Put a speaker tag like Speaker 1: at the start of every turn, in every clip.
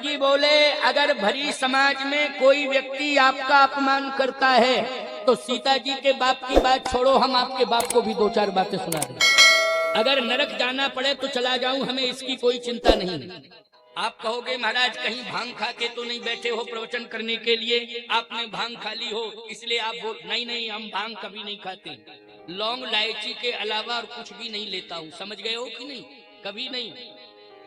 Speaker 1: जी बोले, अगर भरी समाज में कोई व्यक्ति आपका अपमान करता है तो सीता जी के बाप की बात छोड़ो, हम आपके बाप को भी दो चार बातें सुना दें। अगर नरक जाना पड़े तो चला जाऊं, हमें इसकी कोई चिंता नहीं। आप कहोगे महाराज कहीं भांग खा के तो नहीं बैठे हो प्रवचन करने के लिए, आपने भांग खा ली हो इसलिए आप बोल। नहीं नहीं, हम भांग कभी नहीं खाते, लौंग इलायची के अलावा और कुछ भी नहीं लेता हूँ। समझ गए हो कि नहीं? कभी नहीं।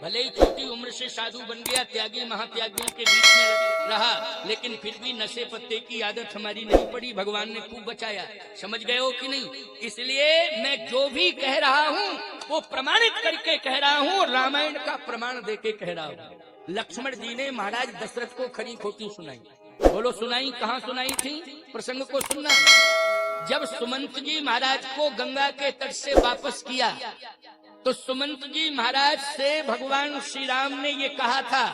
Speaker 1: भले ही छोटी उम्र से साधु बन गया, त्यागी महात्यागियों के बीच में रहा, लेकिन फिर भी नशे पत्ते की आदत हमारी नहीं पड़ी, भगवान ने खूब बचाया। समझ गए हो कि नहीं? इसलिए मैं जो भी कह रहा हूँ वो प्रमाणित करके कह रहा हूँ, रामायण का प्रमाण देके कह रहा हूँ। लक्ष्मण जी ने महाराज दशरथ को खरी खोटी सुनाई। बोलो सुनाई, कहाँ सुनाई थी? प्रसंग को सुनना। जब सुमंत जी महाराज को गंगा के तट से वापस किया तो सुमंत जी महाराज से भगवान श्री राम ने ये कहा था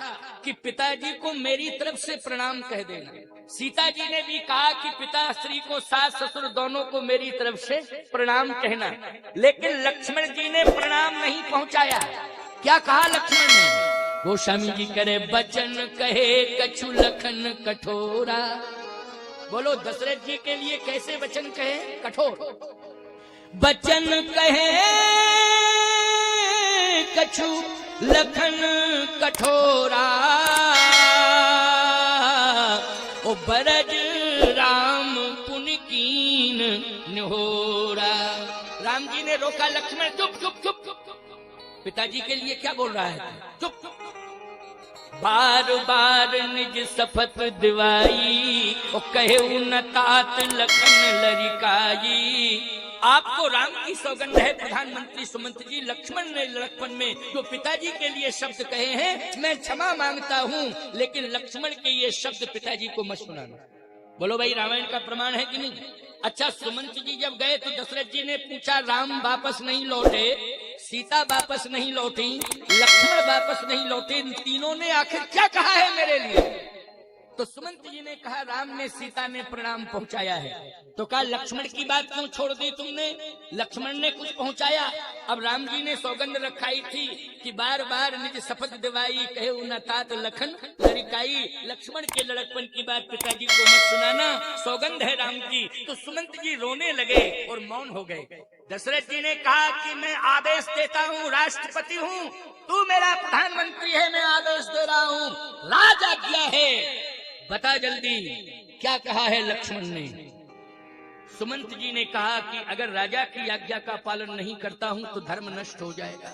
Speaker 1: कि पिताजी को मेरी तरफ से प्रणाम कह देना। सीता जी ने भी कहा कि पिता श्री को, सास ससुर दोनों को मेरी तरफ से प्रणाम कहना। लेकिन लक्ष्मण जी ने प्रणाम नहीं पहुंचाया। क्या कहा लक्ष्मण ने? गोस्वामी जी करे, बचन कहे कछु लखन कठोरा। बोलो दशरथ जी के लिए कैसे वचन कहे? कठोर। बचन कहे कछु लखन कठोरा, ओ बरज राम पुन कीन निहोरा। राम जी ने रोका, लक्ष्मण चुप चुप चुप चुप। पिताजी के लिए क्या बोल रहा है? चुप चुप। बार बार निज शपथ दिवाई, ओ कहे न तात लखन लरिकाई। आपको राम की सौगंध है प्रधानमंत्री सुमंत जी, लक्ष्मण ने लड़कपन में जो पिताजी के लिए शब्द कहे हैं, मैं क्षमा मांगता हूँ, लेकिन लक्ष्मण के ये शब्द पिताजी को मत सुनाना। बोलो भाई, रामायण का प्रमाण है कि नहीं? अच्छा, सुमंत जी जब गए तो दशरथ जी ने पूछा, राम वापस नहीं लौटे, सीता वापस नहीं लौटी, लक्ष्मण वापस नहीं लौटे, इन तीनों ने आखिर क्या कहा है मेरे लिए? तो सुमंत जी ने कहा, राम ने सीता ने प्रणाम पहुंचाया है। तो कहा, लक्ष्मण की बात क्यों छोड़ दी तुमने? लक्ष्मण ने कुछ पहुंचाया। अब राम जी ने सौगंध रखाई थी कि बार बार निज शपथ दिवाई, कहे न तात लखन लरिकाई। लक्ष्मण के लड़कपन की बात पिताजी को मत सुनाना, सौगंध है राम की। तो सुमंत जी रोने लगे और मौन हो गए। दशरथ जी ने कहा कि मैं आदेश देता हूँ, राष्ट्रपति हूँ, तू मेरा प्रधानमंत्री है, मैं आदेश दे रहा हूँ, राज आज्ञा है, बता जल्दी क्या कहा है लक्ष्मण ने? सुमंत जी ने कहा कि अगर राजा की आज्ञा का पालन नहीं करता हूं तो धर्म नष्ट हो जाएगा।